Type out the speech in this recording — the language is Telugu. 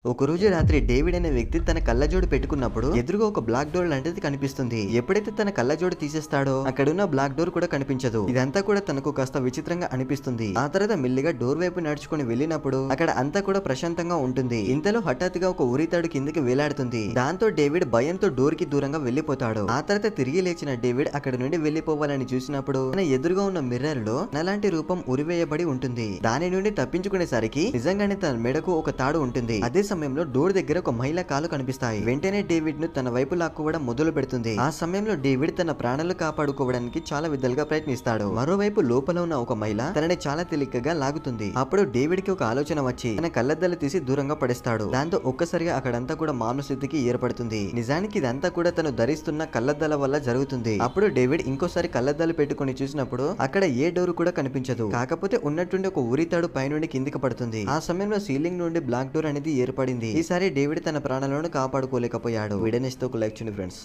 ఒకరోజు రాత్రి డేవిడ్ అనే వ్యక్తి తన కళ్ళజోడు పెట్టుకున్నప్పుడు ఎదురుగా ఒక బ్లాక్ డోర్ లాంటిది కనిపిస్తుంది. ఎప్పుడైతే తన కళ్ళజోడు తీసేస్తాడో అక్కడున్న బ్లాక్ డోర్ కూడా కనిపించదు. ఇదంతా కూడా తనకు కాస్త విచిత్రంగా అనిపిస్తుంది. ఆ తర్వాత మెల్లిగా డోర్ వైపు నడుచుకుని వెళ్ళినప్పుడు అక్కడ అంతా కూడా ప్రశాంతంగా ఉంటుంది. ఇంతలో హఠాత్తుగా ఒక ఉరితాడు కిందకి వేలాడుతుంది. దాంతో డేవిడ్ భయంతో డోర్ కి దూరంగా వెళ్లిపోతాడు. ఆ తర్వాత తిరిగి లేచిన డేవిడ్ అక్కడ నుండి వెళ్లిపోవాలని చూసినప్పుడు తన ఎదురుగా ఉన్న మిర్రర్ లో నలాంటి రూపం ఉరివేయబడి ఉంటుంది. దాని నుండి తప్పించుకునేసరికి నిజంగానే తన మెడకు ఒక తాడు ఉంటుంది. అదే సమయంలో డోర్ దగ్గర ఒక మహిళ కాలు కనిపిస్తాయి. వెంటనే డేవిడ్ ను తన వైపు లాక్కోవడం మొదలు పెడుతుంది. ఆ సమయంలో డేవిడ్ తన ప్రాణాలు కాపాడుకోవడానికి చాలా విధాలుగా ప్రయత్నిస్తాడు. మరోవైపు లోపల ఉన్న ఒక మహిళ తనని చాలా తేలికగా లాగుతుంది. అప్పుడు డేవిడ్ కి ఒక ఆలోచన వచ్చి తన కళ్ళద్దాలు తీసి దూరంగా పడేస్తాడు. దాంతో ఒక్కసారిగా అక్కడంతా కూడా మామూలు స్థితికి ఏర్పడుతుంది. నిజానికి ఇదంతా కూడా తను ధరిస్తున్న కళ్ళద్దాల వల్ల జరుగుతుంది. అప్పుడు డేవిడ్ ఇంకోసారి కళ్ళద్దాలు పెట్టుకుని చూసినప్పుడు అక్కడ ఏ డోర్ కూడా కనిపించదు. కాకపోతే ఉన్నట్టుండి ఒక ఉరితాడు పైనుండి కిందికి పడుతుంది. ఆ సమయంలో సీలింగ్ నుండి బ్లాక్ డోర్ అనేది ఏర్పడింది. ఈసారి డేవిడ్ తన ప్రాణాలను కాపాడుకోలేకపోయాడు. వీడియో నచ్చితే ఒక లైక్ చేయండి ఫ్రెండ్స్.